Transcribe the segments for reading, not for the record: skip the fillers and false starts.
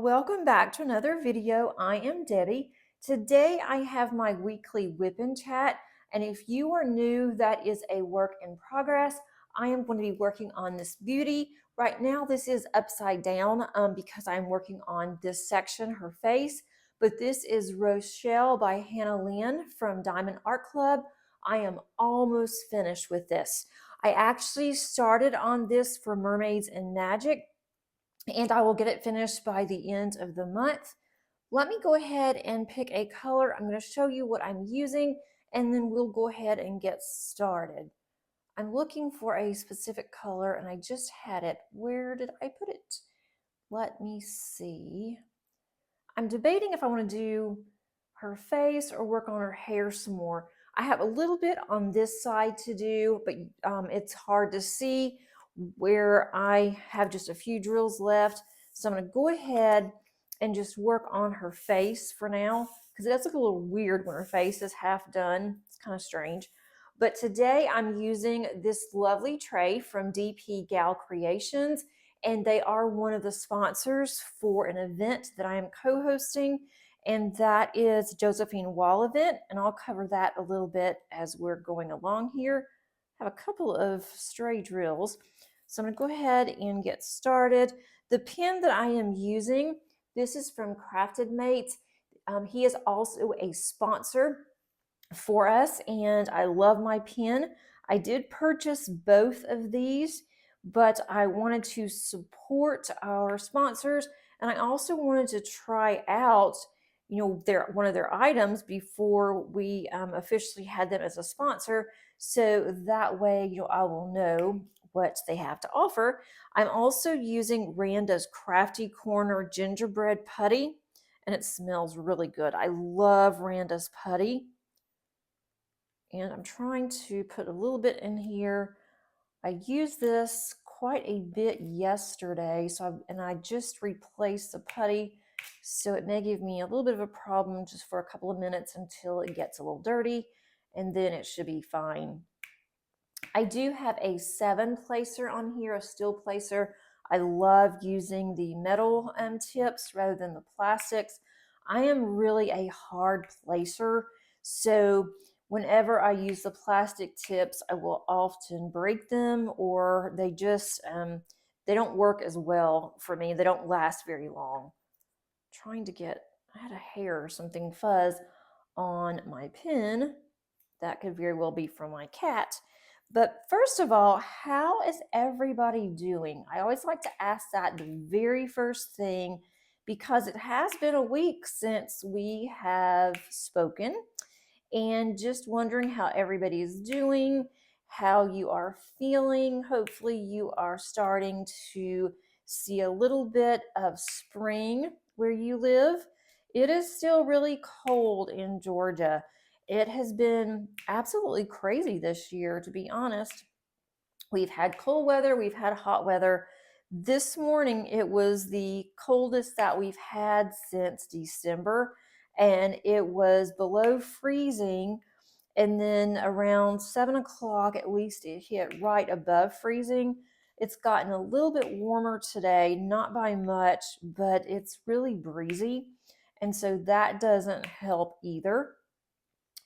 Welcome back to another video. I am Debbie. Today I have my weekly WIP Chat, and if you are new, that is a work in progress. I am going to be working on this beauty. Right now this is upside down because I'm working on this section, her face, but this is Rochelle by Hannah Lynn from Diamond Art Club. I am almost finished with this. I actually started on this for Mermaids and Magic, and I will get it finished by the end of the month. Let me go ahead and pick a color. I'm going to show you what I'm using, and then we'll go ahead and get started. I'm looking for a specific color, and I just had it. Where did I put it? Let me see. I'm debating if I want to do her face or work on her hair some more. I have a little bit on this side to do, but it's hard to see where I have just a few drills left. So I'm going to go ahead and just work on her face for now, because it does look a little weird when her face is half done. It's kind of strange. But today I'm using this lovely tray from DP Gal Creations, and they are one of the sponsors for an event that I am co-hosting, and that is Josephine Wall event, and I'll cover that a little bit as we're going along here. I have a couple of stray drills, so I'm going to go ahead and get started. The pen that I am using, this is from Crafty Diamond. He is also a sponsor for us, and I love my pen. I did purchase both of these, but I wanted to support our sponsors, and I also wanted to try out one of their items before we officially had them as a sponsor, so that way I will know what they have to offer. I'm also using Randa's Crafty Corner gingerbread putty, and it smells really good. I love Randa's putty, and I'm trying to put a little bit in here. I used this quite a bit yesterday, and I just replaced the putty, so it may give me a little bit of a problem just for a couple of minutes until it gets a little dirty, and then it should be fine. I do have a 7 placer on here, a steel placer. I love using the metal tips rather than the plastics. I am really a hard placer, so whenever I use the plastic tips, I will often break them, or they just they don't work as well for me. They don't last very long. Trying to get, I had a hair or something fuzz on my pen. That could very well be from my cat. But first of all, how is everybody doing? I always like to ask that the very first thing, because it has been a week since we have spoken, and just wondering how everybody is doing, how you are feeling. Hopefully you are starting to see a little bit of spring where you live. It is still really cold in Georgia. It has been absolutely crazy this year, to be honest. We've had cold weather, we've had hot weather. This morning it was the coldest that we've had since December, and it was below freezing. And then around 7 o'clock, at least, it hit right above freezing. It's gotten a little bit warmer today, not by much, but it's really breezy, and so that doesn't help either.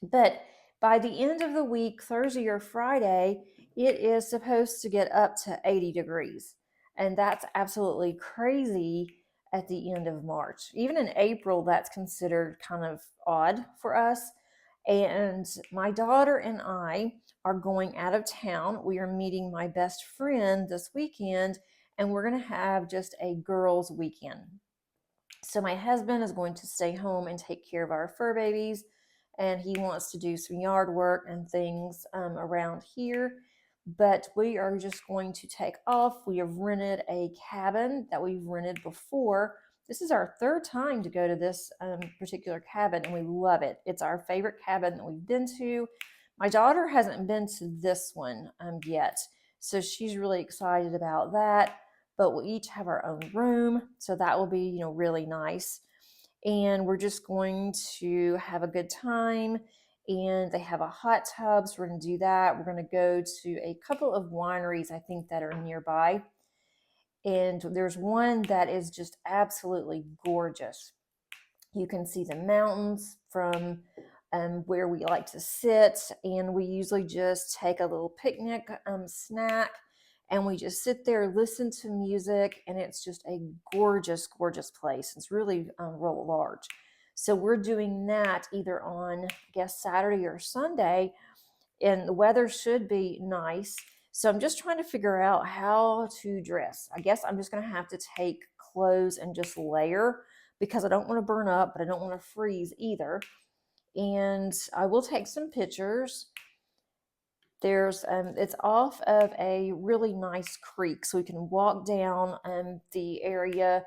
But by the end of the week, Thursday or Friday, it is supposed to get up to 80 degrees. And that's absolutely crazy at the end of March. Even in April, that's considered kind of odd for us. And my daughter and I are going out of town. We are meeting my best friend this weekend, and we're going to have just a girls' weekend. So my husband is going to stay home and take care of our fur babies, and he wants to do some yard work and things around here. But we are just going to take off. We have rented a cabin that we've rented before. This is our 3rd time to go to this particular cabin, and we love it. It's our favorite cabin that we've been to. My daughter hasn't been to this one yet, so she's really excited about that. But we'll each have our own room, so that will be really nice. And we're just going to have a good time. And they have a hot tub, so we're going to do that. We're going to go to a couple of wineries, I think, that are nearby. And there's one that is just absolutely gorgeous. You can see the mountains from where we like to sit, and we usually just take a little picnic snack, and we just sit there, listen to music, and it's just a gorgeous, gorgeous place. It's really real large. So we're doing that either on, I guess, Saturday or Sunday, and the weather should be nice. So I'm just trying to figure out how to dress. I guess I'm just going to have to take clothes and just layer, because I don't want to burn up, but I don't want to freeze either. And I will take some pictures. There's it's off of a really nice creek, so we can walk down the area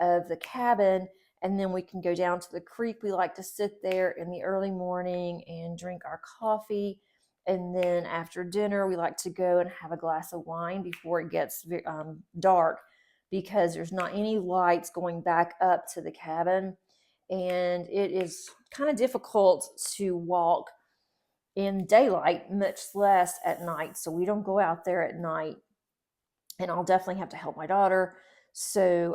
of the cabin, and then we can go down to the creek. We like to sit there in the early morning and drink our coffee, and then after dinner we like to go and have a glass of wine before it gets dark, because there's not any lights going back up to the cabin, and it is kind of difficult to walk in daylight, much less at night. So we don't go out there at night, and I'll definitely have to help my daughter. So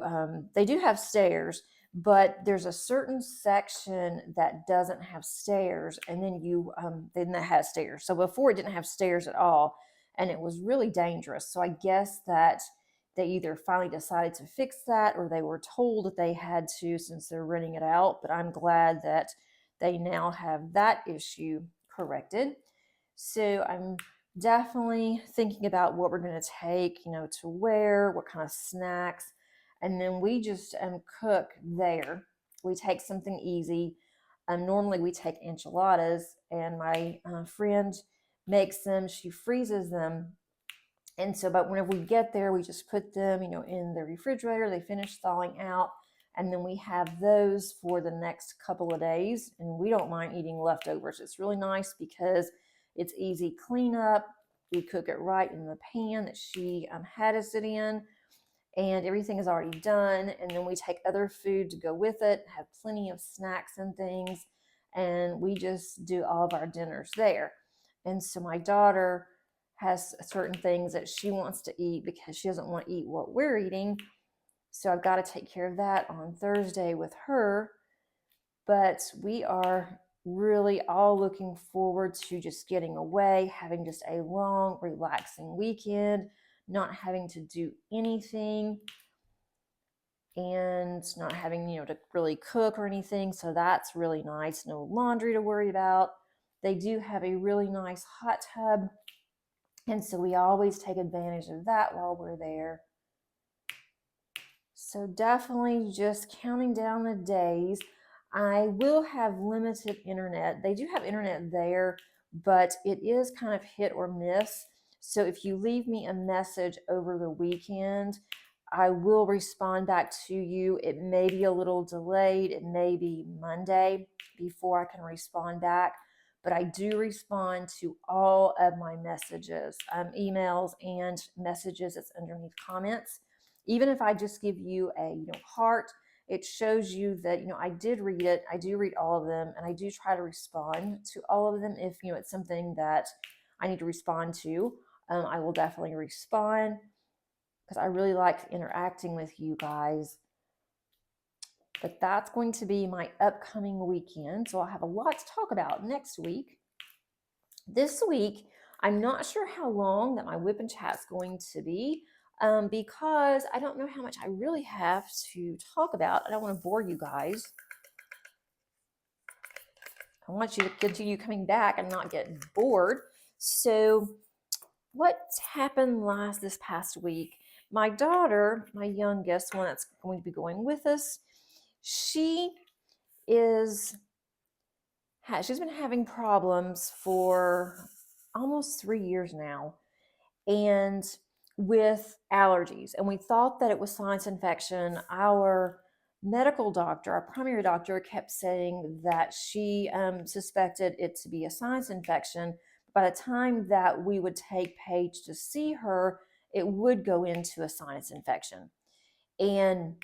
they do have stairs, but there's a certain section that doesn't have stairs, and then that has stairs. So before it didn't have stairs at all, and it was really dangerous. So I guess that they either finally decided to fix that, or they were told that they had to, since they're renting it out. But I'm glad that they now have that issue corrected. So I'm definitely thinking about what we're going to take, to wear, what kind of snacks, and then we just cook there. We take something easy. Normally we take enchiladas, and my friend makes them. She freezes them, and so, but whenever we get there, we just put them, in the refrigerator. They finish thawing out, and then we have those for the next couple of days. And we don't mind eating leftovers. It's really nice because it's easy cleanup. We cook it right in the pan that she had us it in, and everything is already done. And then we take other food to go with it, have plenty of snacks and things, and we just do all of our dinners there. And so my daughter has certain things that she wants to eat because she doesn't want to eat what we're eating. So I've got to take care of that on Thursday with her. But we are really all looking forward to just getting away, having just a long, relaxing weekend, not having to do anything, and not having, to really cook or anything. So that's really nice. No laundry to worry about. They do have a really nice hot tub, and so we always take advantage of that while we're there. So definitely just counting down the days. I will have limited internet. They do have internet there, but it is kind of hit or miss. So if you leave me a message over the weekend, I will respond back to you. It may be a little delayed. It may be Monday before I can respond back, but I do respond to all of my messages, emails and messages that's underneath comments. Even if I just give you a heart, it shows you that I did read it. I do read all of them, and I do try to respond to all of them. If it's something that I need to respond to, I will definitely respond, because I really like interacting with you guys. But that's going to be my upcoming weekend, so I'll have a lot to talk about next week. This week, I'm not sure how long that my WIP Chat's going to be, because I don't know how much I really have to talk about. I don't want to bore you guys. I want you to continue coming back and not get bored. So what's happened this past week? My daughter, my youngest, one that's going to be going with us, she's been having problems for almost 3 years now, and with allergies. And we thought that it was sinus infection. Our medical doctor, our primary doctor, kept saying that she suspected it to be a sinus infection. By the time that we would take Paige to see her, it would go into a sinus infection. And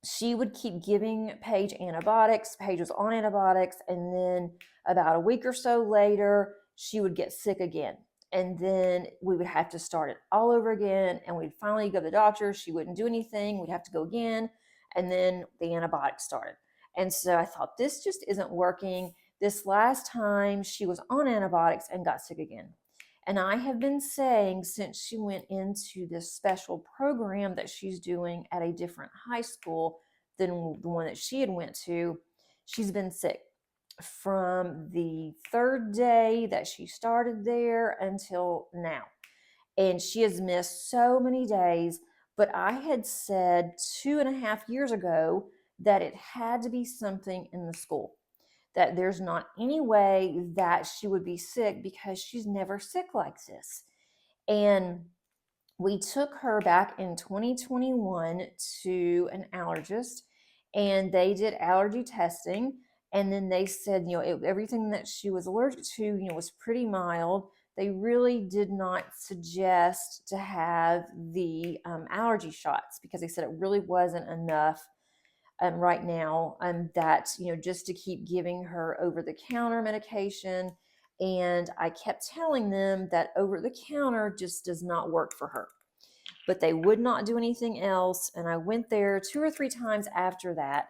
she would keep giving Paige antibiotics. Paige was on antibiotics, and then about a week or so later, she would get sick again. and then we would have to start it all over again, and we'd finally go to the doctor. She wouldn't do anything. We'd have to go again, and then the antibiotics started. And so I thought, this just isn't working. This last time she was on antibiotics and got sick again. And I have been saying since she went into this special program that she's doing at a different high school than the one that she had went to, she's been sick from the third day that she started there until now. And she has missed so many days. But I had said 2.5 years ago that it had to be something in the school, that there's not any way that she would be sick because she's never sick like this. And we took her back in 2021 to an allergist, and they did allergy testing. And then they said, everything that she was allergic to, was pretty mild. They really did not suggest to have the allergy shots because they said it really wasn't enough right now, that, just to keep giving her over-the-counter medication. And I kept telling them that over-the-counter just does not work for her. But they would not do anything else. And I went there 2 or 3 times after that,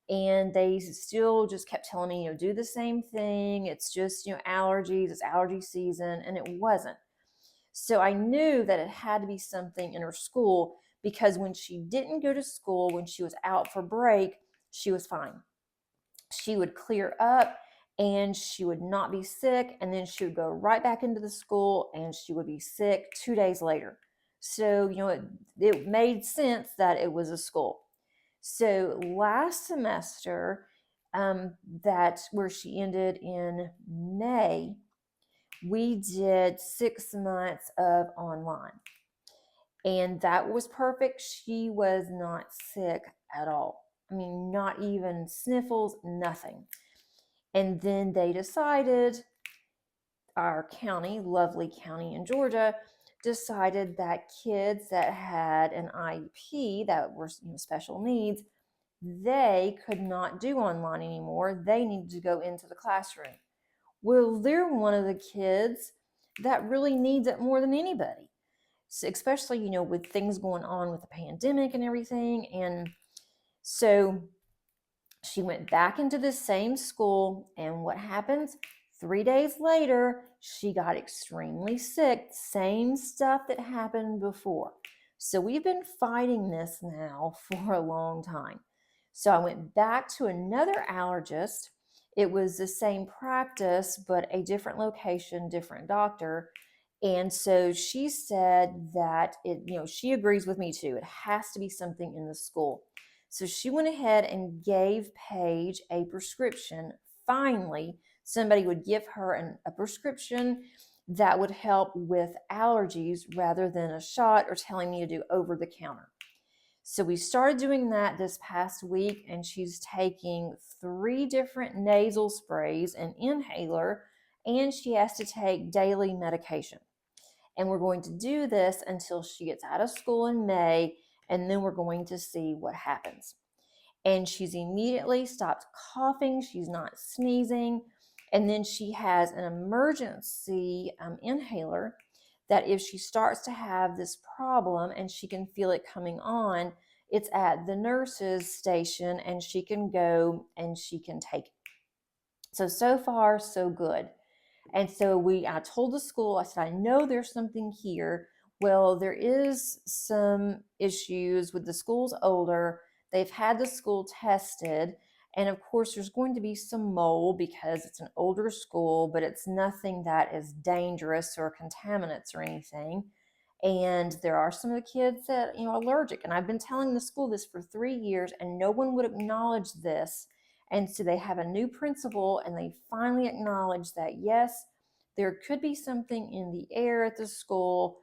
and they still just kept telling me, do the same thing. It's just, allergies, it's allergy season. And it wasn't. So I knew that it had to be something in her school, because when she didn't go to school, when she was out for break, she was fine. She would clear up and she would not be sick, and then she would go right back into the school and she would be sick 2 days later. So, it made sense that it was a school. So last semester, that's where she ended in May, we did 6 months of online. And that was perfect. She was not sick at all. I mean, not even sniffles, nothing. And then they decided, our county, lovely county in Georgia, decided that kids that had an IEP, that were special needs, they could not do online anymore. They needed to go into the classroom. Well, they're one of the kids that really needs it more than anybody. So especially, with things going on with the pandemic and everything. And so she went back into the same school, and what happens? 3 days later, she got extremely sick. Same stuff that happened before. So we've been fighting this now for a long time. So I went back to another allergist. It was the same practice, but a different location, different doctor. And so she said that she agrees with me too. It has to be something in the school. So she went ahead and gave Paige a prescription. Finally, somebody would give her a prescription that would help with allergies rather than a shot or telling me to do over the counter. So we started doing that this past week, and she's taking 3 different nasal sprays, an inhaler, and she has to take daily medication. And we're going to do this until she gets out of school in May, and then we're going to see what happens. And she's immediately stopped coughing. She's not sneezing. And then she has an emergency inhaler that if she starts to have this problem and she can feel it coming on, it's at the nurse's station, and she can go and she can take it. So far, so good. And so I told the school, I said, I know there's something here. Well, there is some issues with the school's older. They've had the school tested. And of course, there's going to be some mold because it's an older school, but it's nothing that is dangerous or contaminants or anything. And there are some of the kids that, are allergic. And I've been telling the school this for 3 years, and no one would acknowledge this. And so they have a new principal, and they finally acknowledge that, yes, there could be something in the air at the school,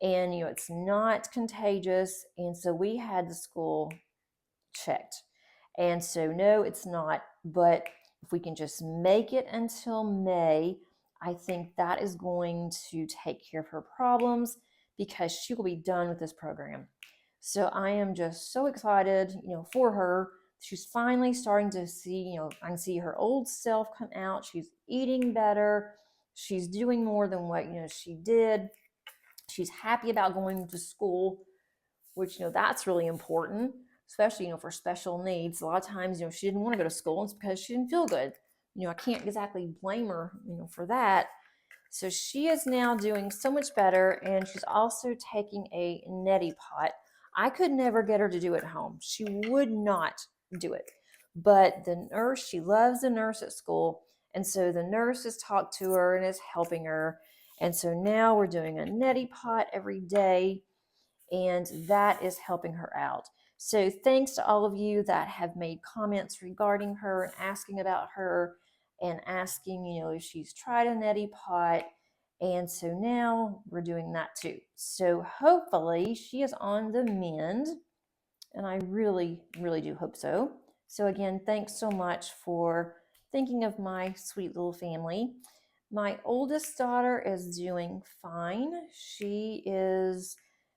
and, it's not contagious. And so we had the school checked. And so, no, it's not. But if we can just make it until May, I think that is going to take care of her problems, because she will be done with this program. So I am just so excited, for her. She's finally starting to see, I can see her old self come out. She's eating better. She's doing more than what, she did. She's happy about going to school, which, that's really important, especially, for special needs. A lot of times, she didn't want to go to school. It's because she didn't feel good. I can't exactly blame her, for that. So she is now doing so much better, and she's also taking a neti pot. I could never get her to do it at home. She would not do it. But the nurse, she loves the nurse at school, and so the nurse has talked to her and is helping her. And so now we're doing a neti pot every day, and that is helping her out. So thanks to all of you that have made comments regarding her and asking about her and asking, if she's tried a neti pot. And so now we're doing that too. So hopefully she is on the mend, and I really, really do hope so. So again, thanks so much for thinking of my sweet little family. My oldest daughter is doing fine. She is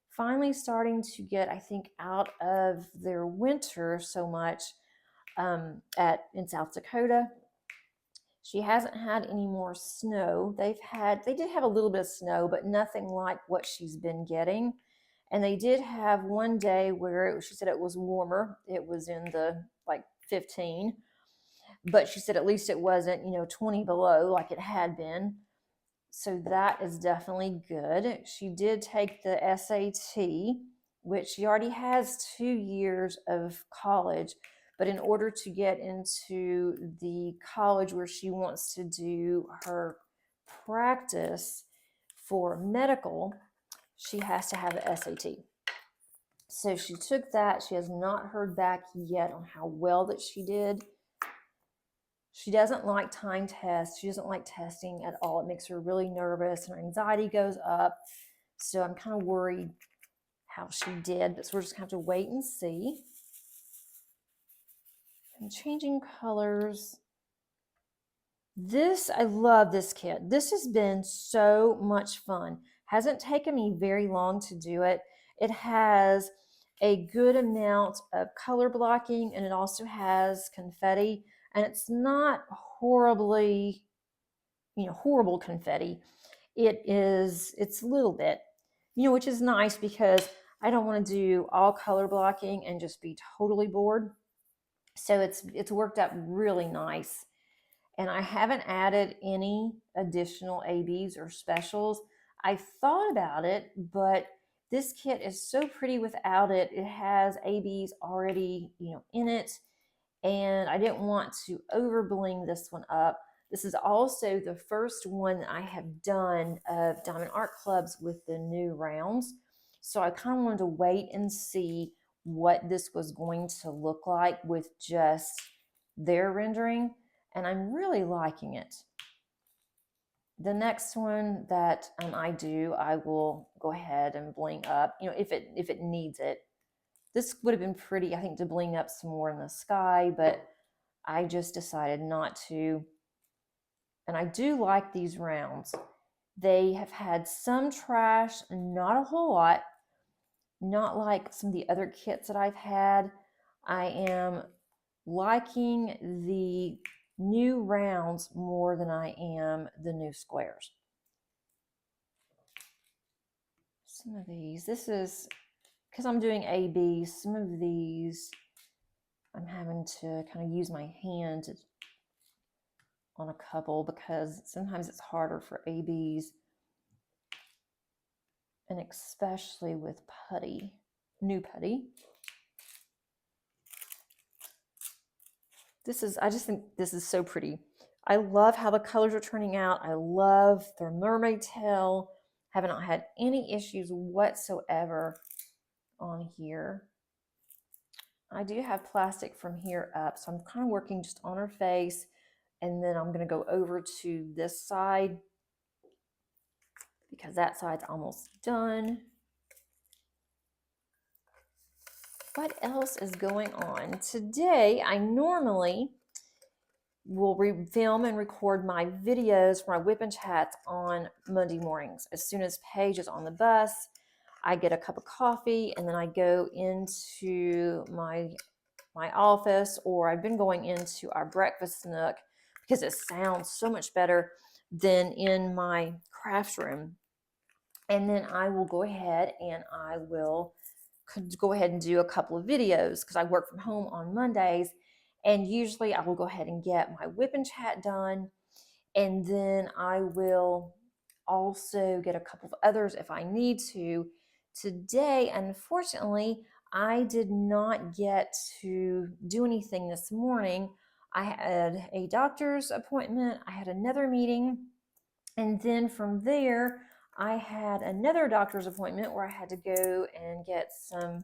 finally starting to get, I think, out of their winter so much in South Dakota. She hasn't had any more snow. They did have a little bit of snow, but nothing like what she's been getting. And they did have one day where she said it was warmer. It was in the 15, but she said at least it wasn't 20 below like it had been. So that is definitely good. She did take the SAT, which she already has 2 years of college. But in order to get into the college where she wants to do her practice for medical, she has to have the SAT. So she took that. She has not heard back yet on how well that she did. She doesn't like time tests. She doesn't like testing at all. It makes her really nervous and her anxiety goes up. So I'm kind of worried how she did, but so we're just going to have to wait and see. I'm changing colors. I love this kit. This has been so much fun. Hasn't taken me very long to do it. It has a good amount of color blocking, and it also has confetti, and it's not horribly, horrible confetti. It's a little bit, which is nice because I don't want to do all color blocking and just be totally bored. So it's worked out really nice. And I haven't added any additional ABs or specials. I thought about it, but this kit is so pretty without it. It has ABs already, in it, and I didn't want to over bling this one up. This is also the first one I have done of Diamond Art Clubs with the new rounds. So I kind of wanted to wait and see what this was going to look like with just their rendering, and I'm really liking it. The next one that I will go ahead and bling up, if it needs it. This would have been pretty, I think, to bling up some more in the sky, but I just decided not to. And I do like these rounds. They have had some trash, not a whole lot, not like some of the other kits that I've had. I am liking the new rounds more than I am the new squares. Some of these, this is because I'm doing AB, some of these I'm having to kind of use my hand on a couple because sometimes it's harder for ABs, and especially with putty, new putty. I just think this is so pretty. I love how the colors are turning out. I love their mermaid tail. Have not had any issues whatsoever on here. I do have plastic from here up, so I'm kind of working just on her face, and then I'm going to go over to this side because that side's almost done. What else is going on? Today, I normally will film and record my videos for my WIP Chats on Monday mornings. As soon as Paige is on the bus, I get a cup of coffee and then I go into my office, or I've been going into our breakfast nook because it sounds so much better than in my craft room. And then I will go ahead and I will go ahead and do a couple of videos because I work from home on Mondays. And usually I will go ahead and get my WIP Chat done. And then I will also get a couple of others if I need to. Today, unfortunately, I did not get to do anything this morning. I had a doctor's appointment, I had another meeting, and then from there, I had another doctor's appointment where I had to go and get some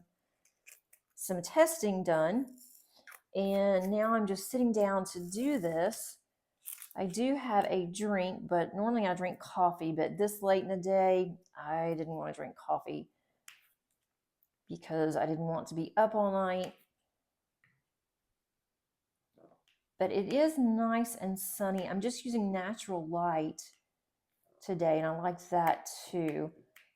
testing done. And now I'm just sitting down to do this. I do have a drink, but normally I drink coffee, but this late in the day, I didn't want to drink coffee because I didn't want to be up all night. But it is nice and sunny. I'm just using natural light today, and I like that too.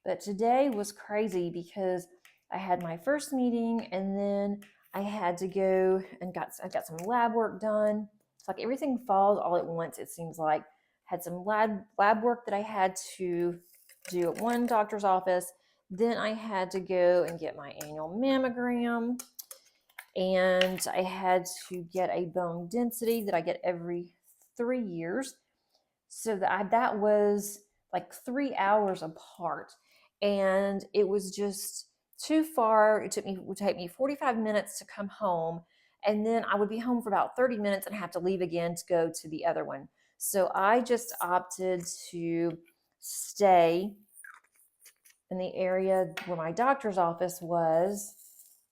But today was crazy because I had my first meeting, and then I had to go and I got some lab work done. It's like everything falls all at once, it seems like. Had some lab work that I had to do at one doctor's office. Then I had to go and get my annual mammogram, and I had to get a bone density that I get every 3 years. So that was like 3 hours apart, and it was just too far. It would take me 45 minutes to come home, and then I would be home for about 30 minutes and have to leave again to go to the other one. So I just opted to stay in the area where my doctor's office was,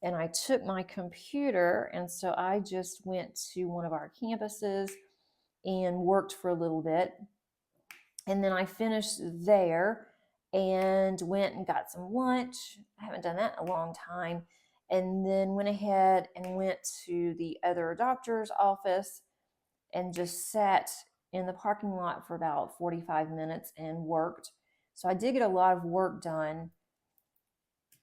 and I took my computer, and so I just went to one of our campuses and worked for a little bit. And then I finished there and went and got some lunch. I haven't done that in a long time. And then went ahead and went to the other doctor's office and just sat in the parking lot for about 45 minutes and worked. So I did get a lot of work done,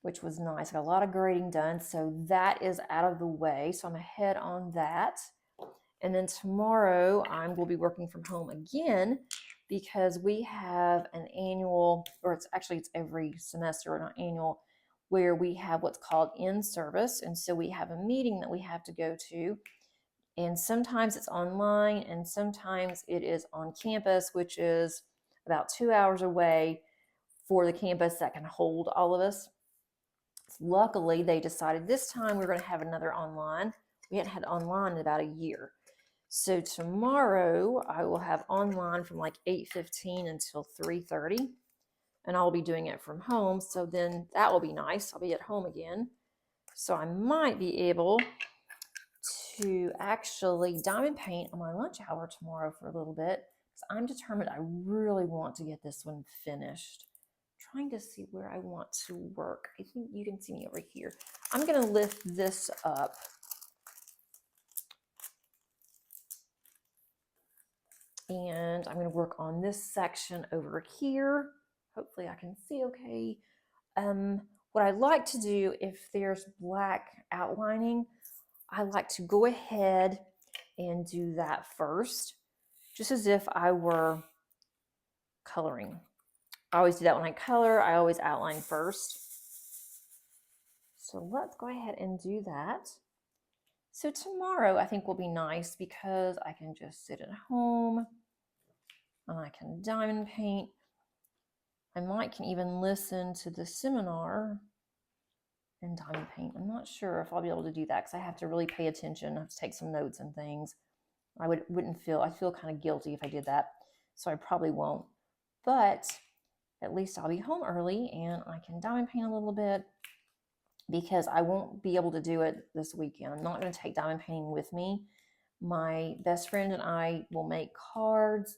which was nice. I got a lot of grading done. So that is out of the way. So I'm ahead on that. And then tomorrow I will be working from home again because we have an annual, or it's every semester, not annual, where we have what's called in-service. And so we have a meeting that we have to go to. And sometimes it's online and sometimes it is on campus, which is about 2 hours away for the campus that can hold all of us. Luckily, they decided this time we're going to have another online. We hadn't had online in about a year. So tomorrow I will have online from like 8:15 until 3:30, and I'll be doing it from home. So then that will be nice. I'll be at home again. So I might be able to actually diamond paint on my lunch hour tomorrow for a little bit, because I'm determined I really want to get this one finished. I'm trying to see where I want to work. I think you can see me over here. I'm going to lift this up. And I'm going to work on this section over here. Hopefully I can see okay. What I like to do, if there's black outlining, I like to go ahead and do that first, just as if I were coloring. I always do that when I color. I always outline first. So let's go ahead and do that. So tomorrow I think will be nice because I can just sit at home and I can diamond paint. I can even listen to the seminar and diamond paint. I'm not sure if I'll be able to do that because I have to really pay attention. I have to take some notes and things. I feel kind of guilty if I did that, so I probably won't. But at least I'll be home early and I can diamond paint a little bit because I won't be able to do it this weekend. I'm not going to take diamond painting with me. My best friend and I will make cards.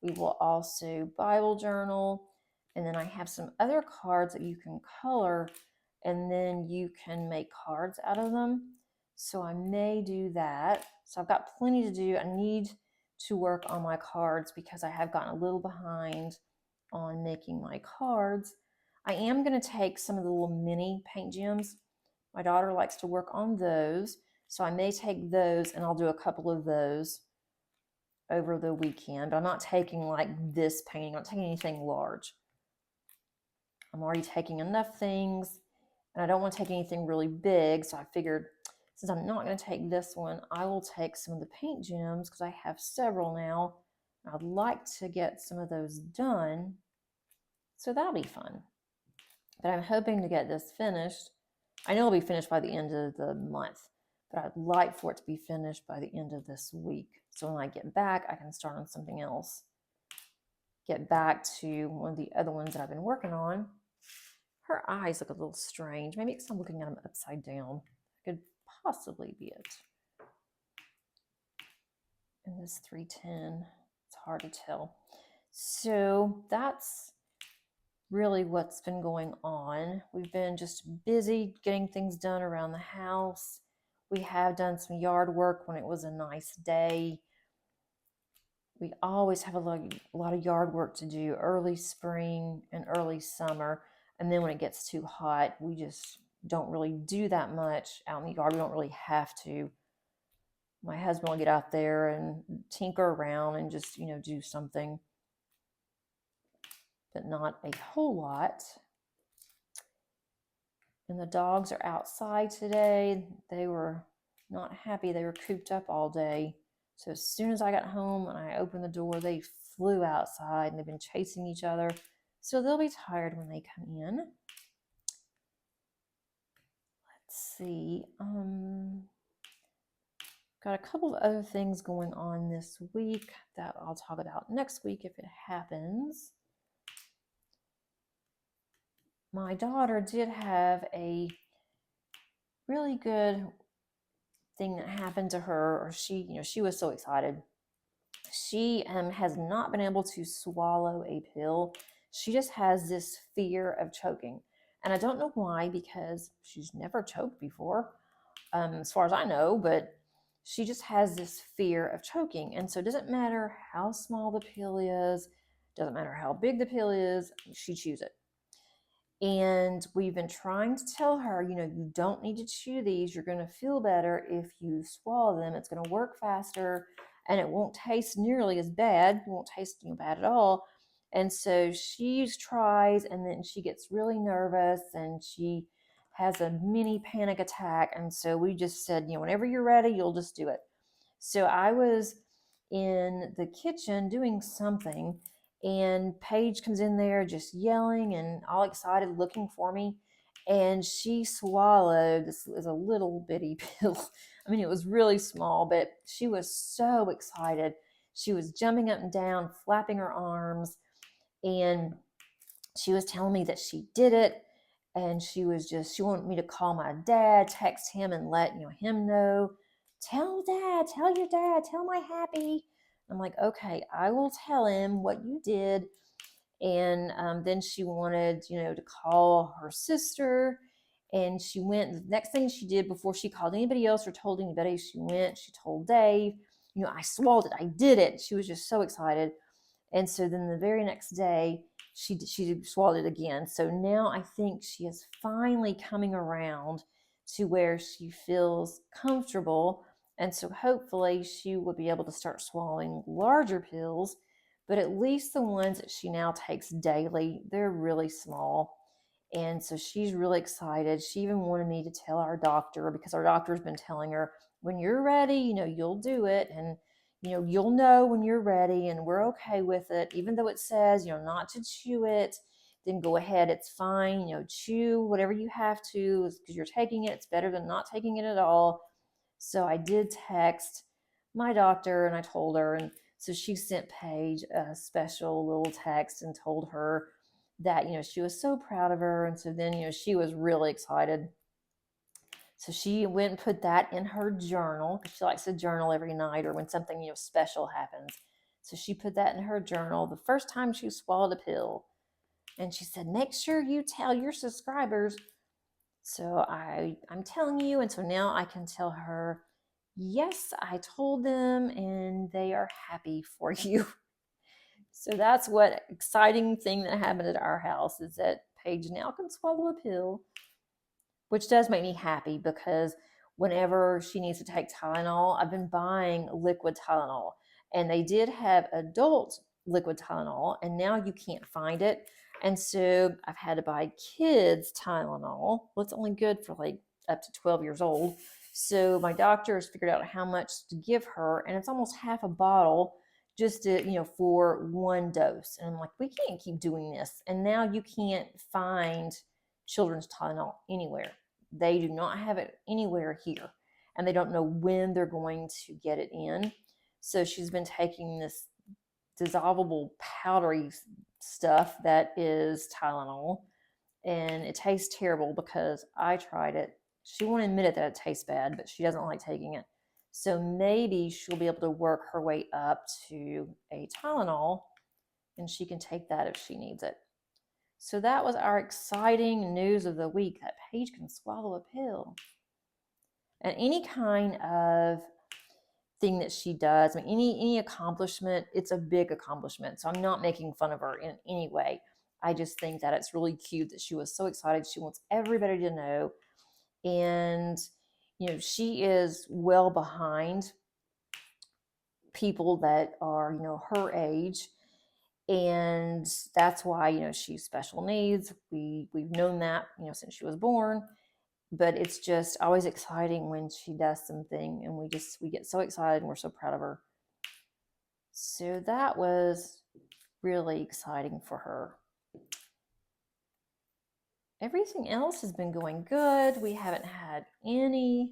We will also Bible journal. And then I have some other cards that you can color and then you can make cards out of them. So I may do that. So I've got plenty to do. I need to work on my cards because I have gotten a little behind on making my cards. I am going to take some of the little mini paint gems. My daughter likes to work on those. So I may take those and I'll do a couple of those over the weekend. I'm not taking like this painting. I'm not taking anything large. I'm already taking enough things, and I don't want to take anything really big. So I figured, since I'm not going to take this one, I will take some of the paint gems because I have several now. I'd like to get some of those done. So that'll be fun. But I'm hoping to get this finished. I know it'll be finished by the end of the month, but I'd like for it to be finished by the end of this week. So when I get back, I can start on something else. Get back to one of the other ones that I've been working on. Her eyes look a little strange. Maybe because I'm looking at them upside down. That could possibly be it. And this 310, it's hard to tell. So that's really what's been going on. We've been just busy getting things done around the house. We have done some yard work when it was a nice day. We always have a lot of yard work to do early spring and early summer. And then when it gets too hot, we just don't really do that much out in the yard. We don't really have to. My husband will get out there and tinker around and just, do something, but not a whole lot. And the dogs are outside today. They were not happy. They were cooped up all day. So as soon as I got home and I opened the door, they flew outside and they've been chasing each other. So they'll be tired when they come in. Let's see. Got a couple of other things going on this week that I'll talk about next week if it happens. My daughter did have a really good thing that happened to her, or she was so excited. She has not been able to swallow a pill. She just has this fear of choking. And I don't know why, because she's never choked before, as far as I know, but she just has this fear of choking. And so it doesn't matter how small the pill is, doesn't matter how big the pill is, she chews it. And we've been trying to tell her, you don't need to chew these. You're going to feel better if you swallow them. It's going to work faster and it won't taste nearly as bad. It won't taste bad at all. And so she tries, and then she gets really nervous and she has a mini panic attack. And so we just said, whenever you're ready, you'll just do it. So I was in the kitchen doing something, and Paige comes in there just yelling and all excited, looking for me. And she swallowed, this is a little bitty pill. I mean, it was really small, but she was so excited. She was jumping up and down, flapping her arms, and she was telling me that she did it. And she wanted me to call my dad, text him and let him know. Tell dad, tell your dad, tell my happy. I'm like, okay, I will tell him what you did. And then she wanted, to call her sister. And she went, the next thing she did before she called anybody else or told anybody, she told Dave, I swallowed it, I did it. She was just so excited. And so then the very next day, she swallowed it again. So now I think she is finally coming around to where she feels comfortable. And so hopefully she will be able to start swallowing larger pills, but at least the ones that she now takes daily, they're really small. And so she's really excited. She even wanted me to tell our doctor, because our doctor's been telling her, when you're ready, you'll do it. And you'll know when you're ready, and we're okay with it. Even though it says, not to chew it, then go ahead. It's fine. Chew whatever you have to, because you're taking it. It's better than not taking it at all. So I did text my doctor and I told her, and so she sent Paige a special little text and told her that, she was so proud of her. And so then, she was really excited. So she went and put that in her journal, because she likes to journal every night or when something, special happens. So she put that in her journal the first time she swallowed a pill. And she said, make sure you tell your subscribers. So I'm telling you. And so now I can tell her, yes, I told them and they are happy for you. So that's what exciting thing that happened at our house, is that Paige now can swallow a pill, which does make me happy, because whenever she needs to take Tylenol, I've been buying liquid Tylenol. And they did have adult liquid Tylenol, and now you can't find it. And so I've had to buy kids Tylenol. Well, it's only good for like up to 12 years old. So my doctor has figured out how much to give her, and it's almost half a bottle just to, for one dose. And I'm like, we can't keep doing this. And now you can't find children's Tylenol anywhere. They do not have it anywhere here. And they don't know when they're going to get it in. So she's been taking this dissolvable powdery stuff that is Tylenol. And it tastes terrible because I tried it. She won't admit it that it tastes bad, but she doesn't like taking it. So maybe she'll be able to work her way up to a Tylenol, and she can take that if she needs it. So that was our exciting news of the week, that Paige can swallow a pill. And any kind of thing that she does, I mean, any accomplishment, it's a big accomplishment. So I'm not making fun of her in any way. I just think that it's really cute that she was so excited. She wants everybody to know. And, she is well behind people that are, her age. And that's why, she's special needs. We've known that, since she was born. But it's just always exciting when she does something, and we get so excited and we're so proud of her. So that was really exciting for her. Everything else has been going good. We haven't had any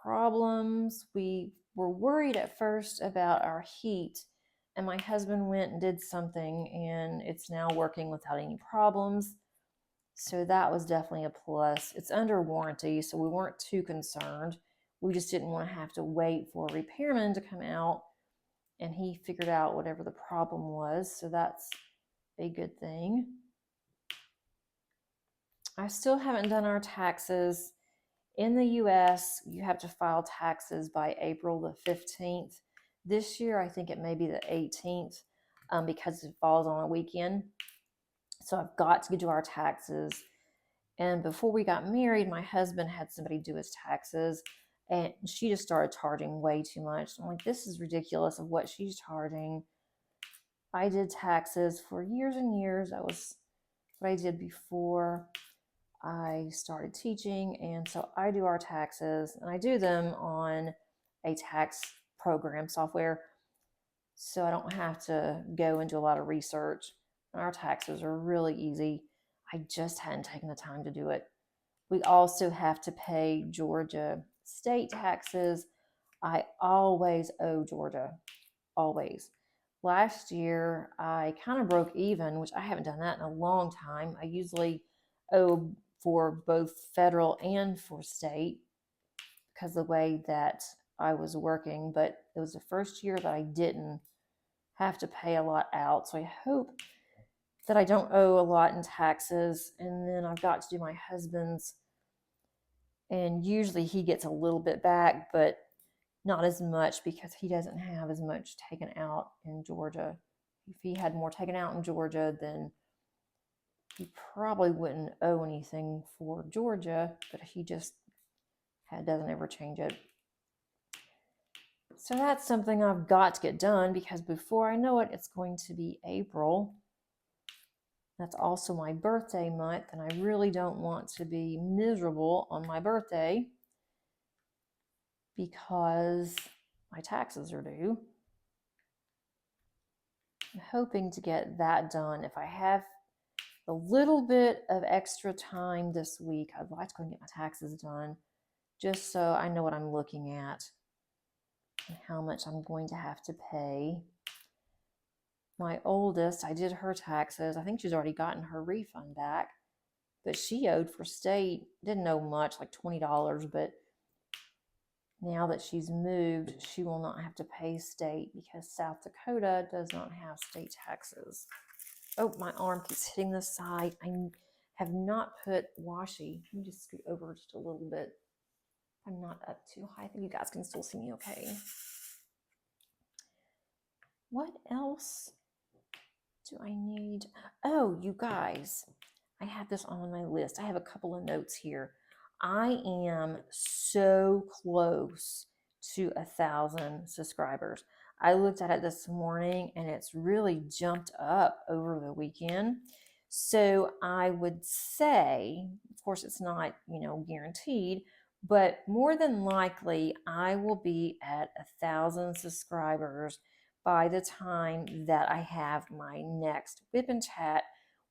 problems. We were worried at first about our heat, and my husband went and did something, and it's now working without any problems. So that was definitely a plus. It's under warranty, so we weren't too concerned. We just didn't want to have to wait for a repairman to come out, and he figured out whatever the problem was. So that's a good thing. I still haven't done our taxes. In the US, you have to file taxes by April the 15th. This year, I think it may be the 18th because it falls on a weekend. So I've got to do our taxes. And before we got married, my husband had somebody do his taxes, and she just started charging way too much. I'm like, this is ridiculous of what she's charging. I did taxes for years and years. That was what I did before I started teaching. And so I do our taxes, and I do them on a tax program software. So I don't have to go into a lot of research. Our taxes are really easy. I just hadn't taken the time to do it. We also have to pay Georgia state taxes. I always owe Georgia, always. Last year, I kind of broke even, which I haven't done that in a long time. I usually owe for both federal and for state because of the way that I was working, but it was the first year that I didn't have to pay a lot out. So I hope that I don't owe a lot in taxes. And then I've got to do my husband's, and usually he gets a little bit back, but not as much because he doesn't have as much taken out in Georgia. If he had more taken out in Georgia, then he probably wouldn't owe anything for Georgia, but he just doesn't ever change it. So that's something I've got to get done because before I know it, it's going to be April. That's also my birthday month, and I really don't want to be miserable on my birthday because my taxes are due. I'm hoping to get that done. If I have a little bit of extra time this week, I'd like to go and get my taxes done just so I know what I'm looking at and how much I'm going to have to pay. My oldest, I did her taxes. I think she's already gotten her refund back, but she owed for state, didn't owe much, like $20, but now that she's moved, she will not have to pay state because South Dakota does not have state taxes. Oh, my arm keeps hitting the side. I have not put washi. Let me just scoot over just a little bit. I'm not up too high. I think you guys can still see me okay. What else do I need? Oh, you guys, I have this on my list. I have a couple of notes here. I am so close to 1,000 subscribers. I looked at it this morning and it's really jumped up over the weekend. So I would say, of course, it's not, guaranteed, but more than likely I will be at 1,000 subscribers by the time that I have my next WIP Chat,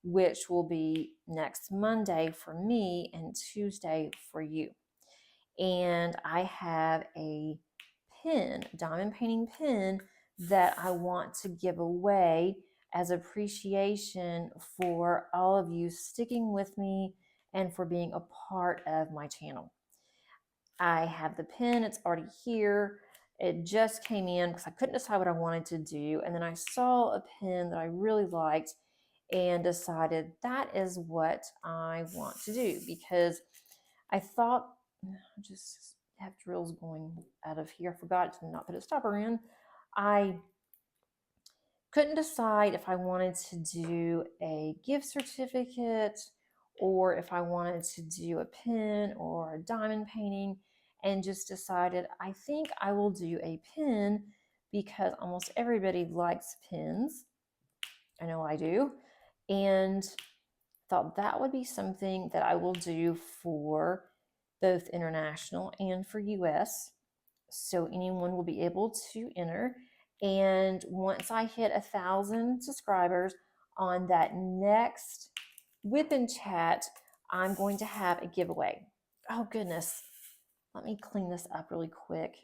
which will be next Monday for me and Tuesday for you. And I have a pin, diamond painting pin, that I want to give away as appreciation for all of you sticking with me and for being a part of my channel. I have the pin, it's already here. It just came in because I couldn't decide what I wanted to do. And then I saw a pin that I really liked and decided that is what I want to do, because I thought, I just have drills going out of here. I forgot to not put a stopper in. I couldn't decide if I wanted to do a gift certificate or if I wanted to do a pin or a diamond painting, and just decided I think I will do a pin because almost everybody likes pins. I know I do. And thought that would be something that I will do for both international and for US. So anyone will be able to enter. And once I hit 1,000 subscribers on that next WIP Chat, I'm going to have a giveaway. Oh goodness. Let me clean this up really quick.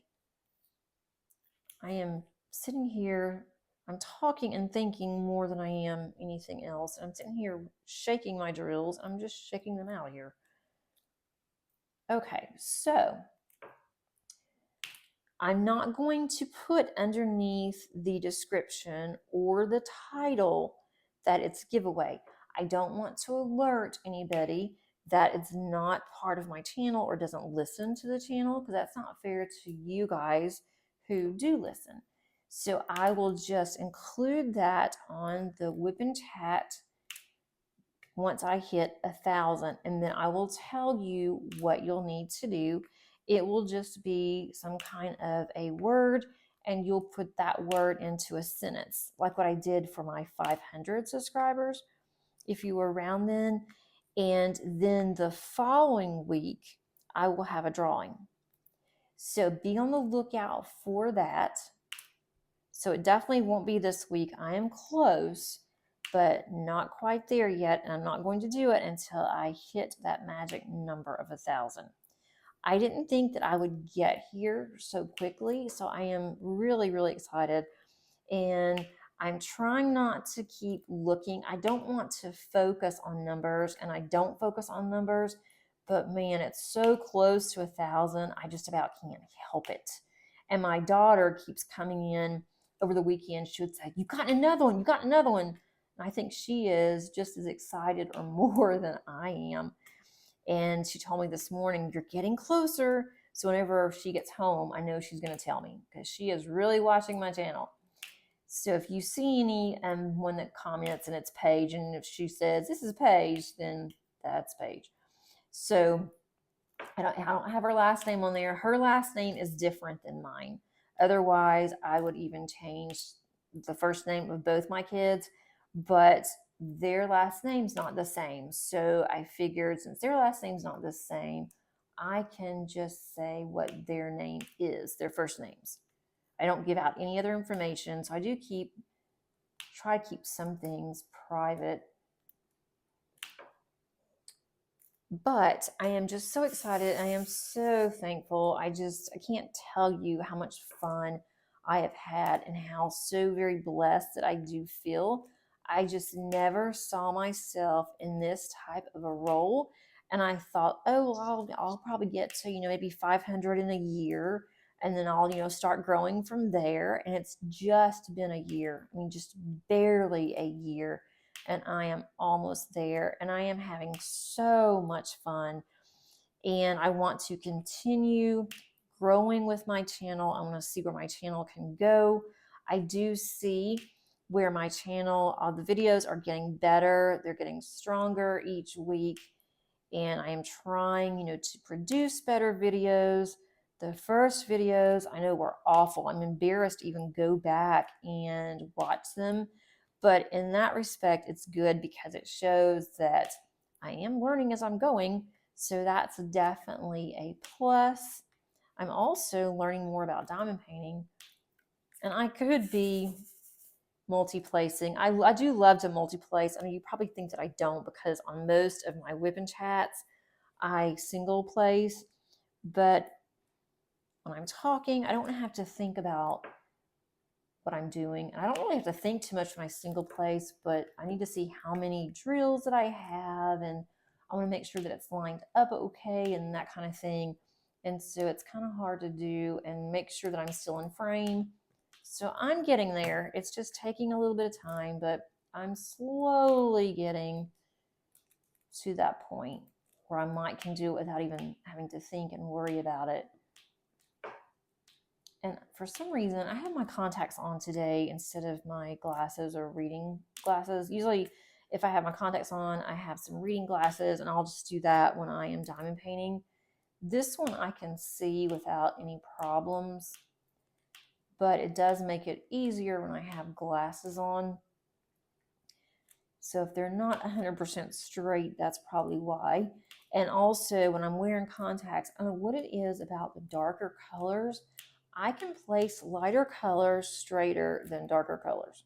I am sitting here, I'm talking and thinking more than I am anything else. I'm sitting here shaking my drills. I'm just shaking them out here. Okay, so I'm not going to put underneath the description or the title that it's giveaway. I don't want to alert anybody that it's not part of my channel or doesn't listen to the channel, because that's not fair to you guys who do listen. So I will just include that on the WIP Chat once I hit 1,000, and then I will tell you what you'll need to do. It will just be some kind of a word, and you'll put that word into a sentence, like what I did for my 500 subscribers, if you were around then. And then the following week, I will have a drawing. So be on the lookout for that. So it definitely won't be this week. I am close, but not quite there yet. And I'm not going to do it until I hit that magic number of 1,000. I didn't think that I would get here so quickly. So I am really, really excited. And I'm trying not to keep looking. I don't want to focus on numbers, and I don't focus on numbers, but man, it's so close to 1,000. I just about can't help it. And my daughter keeps coming in over the weekend. She would say, "You got another one, you got another one." And I think she is just as excited or more than I am. And she told me this morning, "You're getting closer." So whenever she gets home, I know she's going to tell me, because she is really watching my channel. So if you see any one that comments and it's Paige, and if she says this is Paige, then that's Paige. So I don't have her last name on there. Her last name is different than mine. Otherwise, I would even change the first name of both my kids, but their last name's not the same. So I figured, since their last name's not the same, I can just say what their name is, their first names. I don't give out any other information. So I do try to keep some things private. But I am just so excited. I am so thankful. I can't tell you how much fun I have had and how so very blessed that I do feel. I just never saw myself in this type of a role. And I thought, oh, well, I'll probably get to, maybe 500 in a year, and then I'll, start growing from there. And it's just been a year. I mean, just barely a year. And I am almost there, and I am having so much fun. And I want to continue growing with my channel. I want to see where my channel can go. I do see where my channel, all the videos are getting better. They're getting stronger each week. And I am trying, to produce better videos. The first videos I know were awful. I'm embarrassed to even go back and watch them. But in that respect, it's good because it shows that I am learning as I'm going. So that's definitely a plus. I'm also learning more about diamond painting. And I could be multi-placing. I do love to multi-place. I mean, you probably think that I don't because on most of my WIP chats, I single place. But when I'm talking, I don't have to think about what I'm doing. I don't really have to think too much when I single place, but I need to see how many drills that I have, and I want to make sure that it's lined up okay and that kind of thing. And so it's kind of hard to do and make sure that I'm still in frame. So I'm getting there. It's just taking a little bit of time, but I'm slowly getting to that point where I might can do it without even having to think and worry about it. And for some reason, I have my contacts on today instead of my glasses or reading glasses. Usually, if I have my contacts on, I have some reading glasses, and I'll just do that when I am diamond painting. This one I can see without any problems, but it does make it easier when I have glasses on. So if they're not 100% straight, that's probably why. And also, when I'm wearing contacts, I don't know what it is about the darker colors. I can place lighter colors straighter than darker colors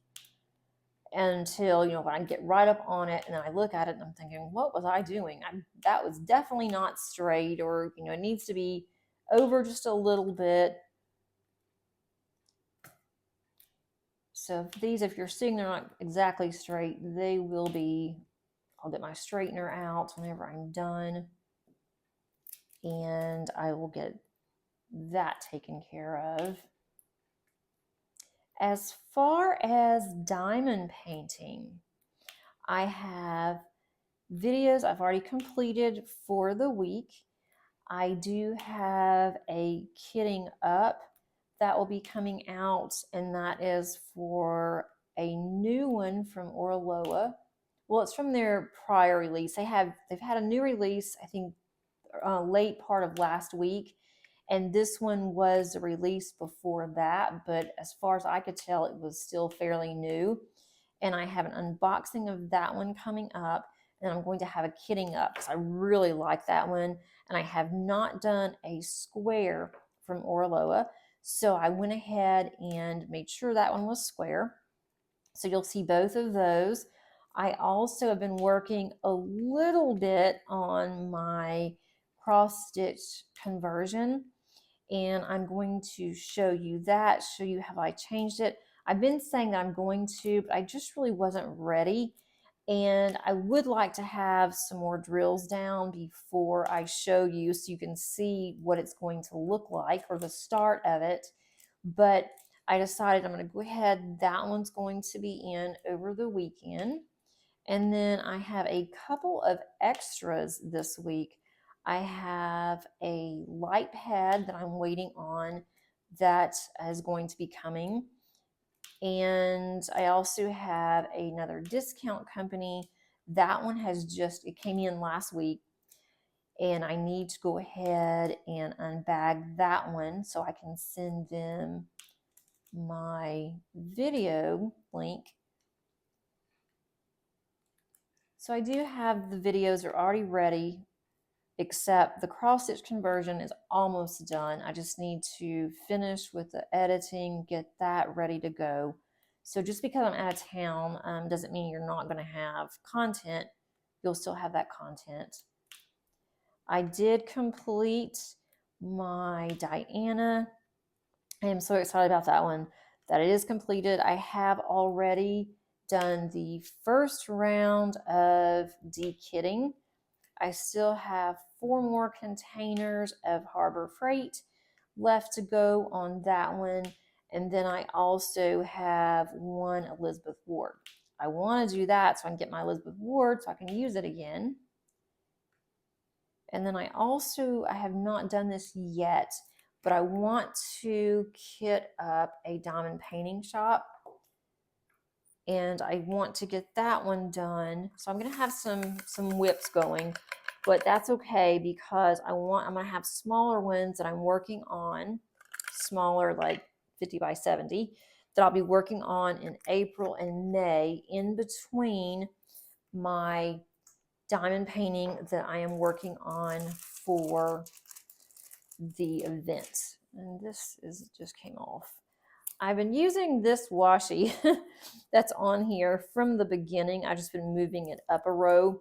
until, when I get right up on it and then I look at it and I'm thinking, what was I doing? That was definitely not straight, or, it needs to be over just a little bit. So if you're seeing they're not exactly straight, they will be. I'll get my straightener out whenever I'm done, and I will get that taken care of. As far as diamond painting, I have videos I've already completed for the week. I do have a kitting up that will be coming out, and that is for a new one from Oraloa. Well, it's from their prior release. They've had a new release, I think, late part of last week, and this one was the release before that, but as far as I could tell, it was still fairly new. And I have an unboxing of that one coming up, and I'm going to have a kitting up because I really like that one, and I have not done a square from Oraloa, so I went ahead and made sure that one was square. So you'll see both of those. I also have been working a little bit on my cross stitch conversion, and I'm going to show you how I changed it. I've been saying that I'm going to, but I just really wasn't ready. And I would like to have some more drills down before I show you so you can see what it's going to look like, or the start of it. But I decided I'm going to go ahead. That one's going to be in over the weekend. And then I have a couple of extras this week. I have a light pad that I'm waiting on that is going to be coming. And I also have another discount company. That one it came in last week, and I need to go ahead and unbag that one so I can send them my video link. So I do have the videos are already ready, except the cross stitch conversion is almost done. I just need to finish with the editing, get that ready to go. So just because I'm out of town doesn't mean you're not going to have content. You'll still have that content. I did complete my Diana. I am so excited about that one, that it is completed. I have already done the first round of dekitting. I still have 4 more containers of Harbor Freight left to go on that one. And then I also have 1 Elizabeth Ward. I want to do that so I can get my Elizabeth Ward so I can use it again. And then I have not done this yet, but I want to kit up a diamond painting shop, and I want to get that one done. So I'm going to have some WIPs going. but that's okay because I'm going to have smaller ones that I'm working on, smaller like 50 by 70, that I'll be working on in April and May in between my diamond painting that I am working on for the event. And this just came off. I've been using this washi that's on here from the beginning. I've just been moving it up a row,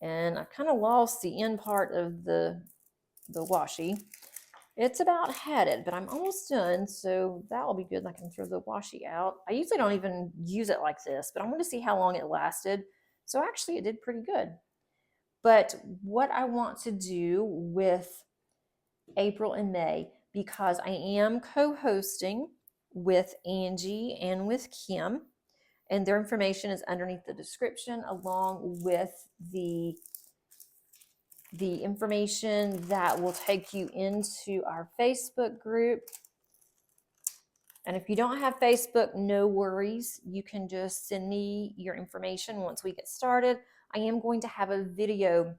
and I kind of lost the end part of the washi. It's about had it, but I'm almost done, so that will be good. I can throw the washi out. I usually don't even use it like this, but I'm going to see how long it lasted. So actually it did pretty good. But what I want to do with April and May, because I am co-hosting with Angie and with Kim, and their information is underneath the description, along with the information that will take you into our Facebook group. And if you don't have Facebook, no worries. You can just send me your information once we get started. I am going to have a video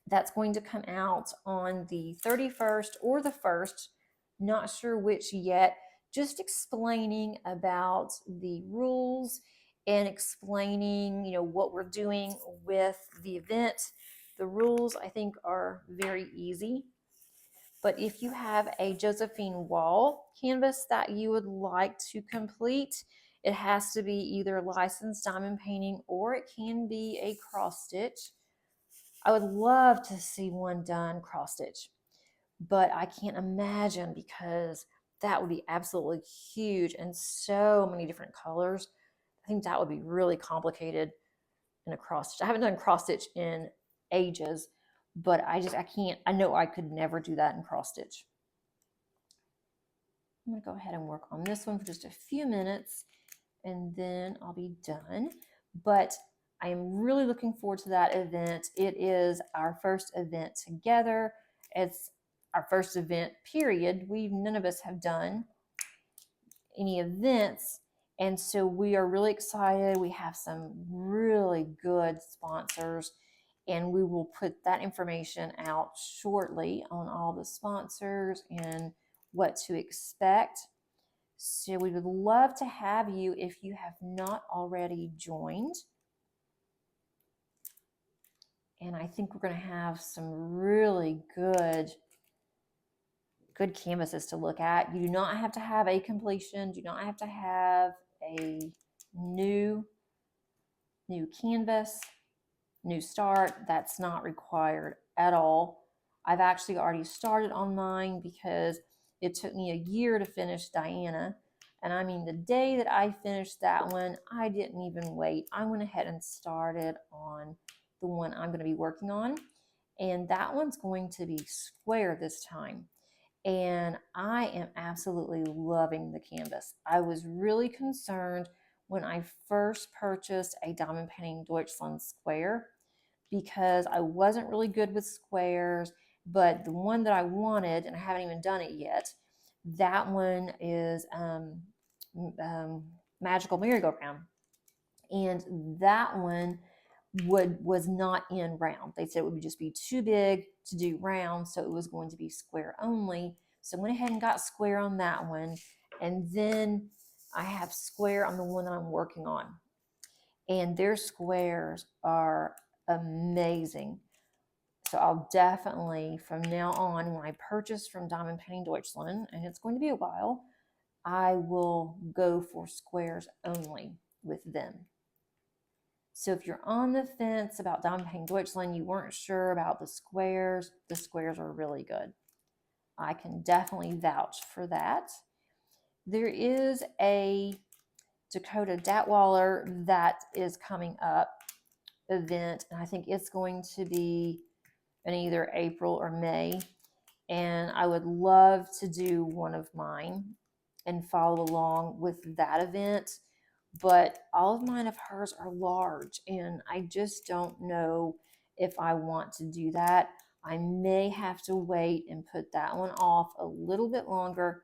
that's going to come out on the 31st or the 1st, not sure which yet, just explaining about the rules and explaining, what we're doing with the event. The rules, I think, are very easy. But if you have a Josephine wall canvas that you would like to complete, it has to be either licensed diamond painting or it can be a cross stitch. I would love to see one done cross stitch, but I can't imagine because that would be absolutely huge and so many different colors. I think that would be really complicated in a cross stitch. I haven't done cross stitch in ages, but I can't, I know I could never do that in cross stitch. I'm going to go ahead and work on this one for just a few minutes and then I'll be done. But I am really looking forward to that event. It is our first event together. It's our first event, period. None of us have done any events, and so we are really excited. We have some really good sponsors, and we will put that information out shortly on all the sponsors and what to expect. So we would love to have you if you have not already joined. And I think we're going to have some really good canvases to look at. You do not have to have a completion. You do not have to have a new canvas, new start. That's not required at all. I've actually already started on mine because it took me a year to finish Diana. And I mean, the day that I finished that one, I didn't even wait. I went ahead and started on the one I'm going to be working on. And that one's going to be square this time. And I am absolutely loving the canvas. I was really concerned when I first purchased a diamond painting Deutschland square because I wasn't really good with squares, but the one that I wanted, and I haven't even done it yet, that one is Magical Merry-Go-Round. And that one was not in round. They said it would just be too big to do round, so it was going to be square only. So I went ahead and got square on that one, and then I have square on the one that I'm working on. And their squares are amazing. So I'll definitely, from now on, when I purchase from Diamond Painting Deutschland, and it's going to be a while, I will go for squares only with them. So if you're on the fence about Diamond Painting Deutschland, you weren't sure about the squares are really good. I can definitely vouch for that. There is a Dakota Datwaller that is coming up event, and I think it's going to be in either April or May. And I would love to do one of mine and follow along with that event. But all of mine of hers are large, and I just don't know if I want to do that. I may have to wait and put that one off a little bit longer.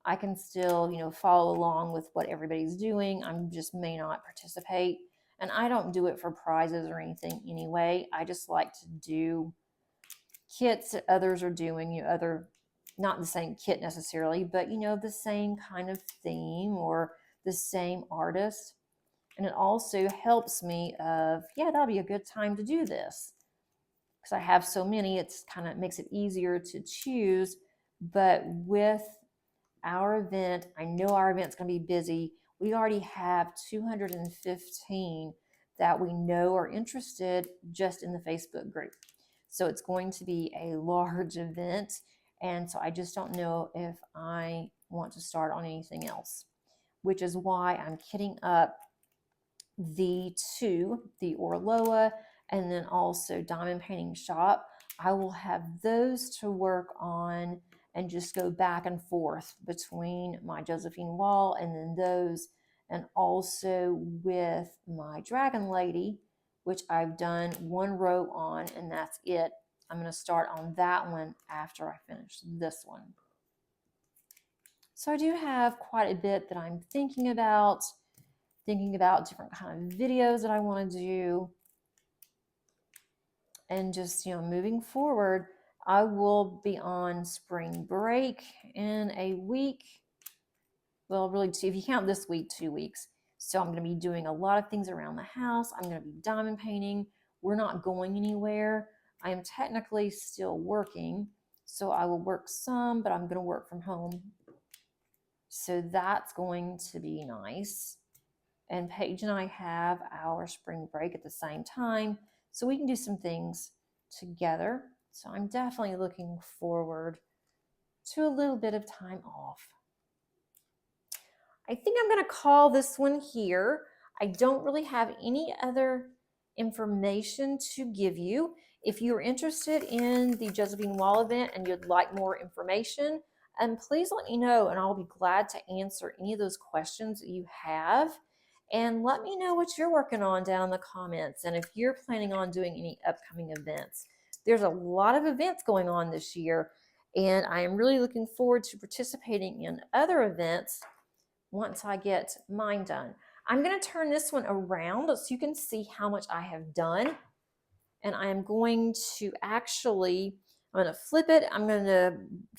I can still, follow along with what everybody's doing. I just may not participate. And I don't do it for prizes or anything anyway. I just like to do kits that others are doing, not the same kit necessarily, but the same kind of theme or the same artist. And it also helps me of, yeah, that'll be a good time to do this. Because I have so many, it's kind of makes it easier to choose. But with our event, I know our event's going to be busy. We already have 215 that we know are interested just in the Facebook group. So it's going to be a large event. And so I just don't know if I want to start on anything else, which is why I'm kitting up the Oraloa, and then also Diamond Painting Shop. I will have those to work on and just go back and forth between my Josephine wall and then those, and also with my Dragon Lady, which I've done one row on, and that's it. I'm going to start on that one after I finish this one. So I do have quite a bit that I'm thinking about different kind of videos that I want to do. And just, moving forward, I will be on spring break in a week. Well, really, if you count this week, 2 weeks. So I'm going to be doing a lot of things around the house. I'm going to be diamond painting. We're not going anywhere. I am technically still working, so I will work some, but I'm going to work from home. So that's going to be nice. And Paige and I have our spring break at the same time, so we can do some things together. So I'm definitely looking forward to a little bit of time off. I think I'm going to call this one here. I don't really have any other information to give you. If you're interested in the Josephine Wall event and you'd like more information, please let me know, and I'll be glad to answer any of those questions that you have. And let me know what you're working on down in the comments, and if you're planning on doing any upcoming events. There's a lot of events going on this year, and I am really looking forward to participating in other events once I get mine done. I'm going to turn this one around so you can see how much I have done. And I am going to I'm going to flip it. I'm going to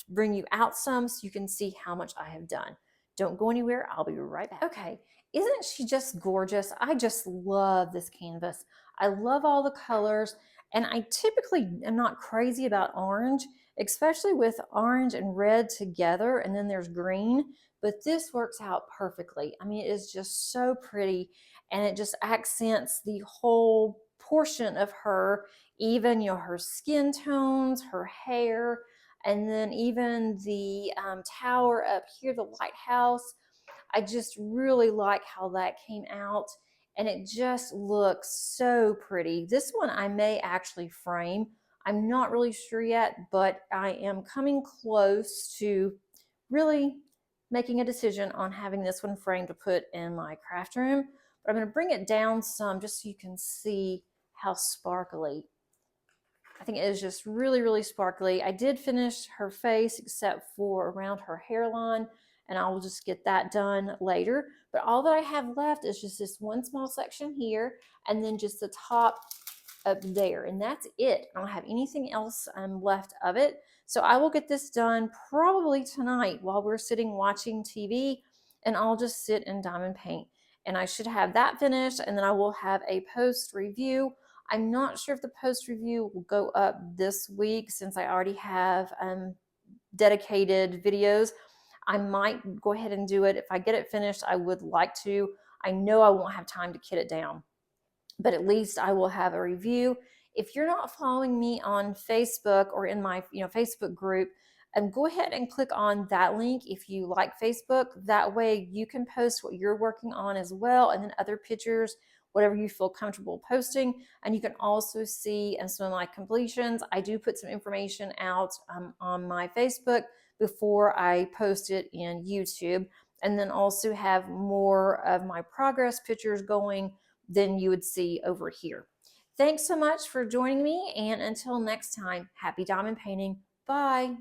bring you out some so you can see how much I have done. Don't go anywhere. I'll be right back. Okay, isn't she just gorgeous? I just love this canvas. I love all the colors, and I typically am not crazy about orange, especially with orange and red together, and then there's green, but this works out perfectly. I mean, it is just so pretty, and it just accents the whole portion of her, even her skin tones, her hair, and then even the tower up here, the lighthouse. I just really like how that came out, and it just looks so pretty. This one I may actually frame. I'm not really sure yet, but I am coming close to really making a decision on having this one framed to put in my craft room. But I'm going to bring it down some just so you can see how sparkly. I think it is just really, really sparkly. I did finish her face except for around her hairline, and I will just get that done later. But all that I have left is just this one small section here, and then just the top up there, and that's it. I don't have anything else left of it. So I will get this done probably tonight while we're sitting watching TV, and I'll just sit and diamond paint. And I should have that finished, and then I will have a post review. I'm not sure if the post review will go up this week since I already have dedicated videos. I might go ahead and do it. If I get it finished, I would like to. I know I won't have time to kit it down, but at least I will have a review. If you're not following me on Facebook or in my Facebook group, go ahead and click on that link if you like Facebook. That way you can post what you're working on as well, and then other pictures, whatever you feel comfortable posting. And you can also see some of my completions. I do put some information out on my Facebook before I post it in YouTube, and then also have more of my progress pictures going than you would see over here. Thanks so much for joining me, and until next time, happy diamond painting. Bye.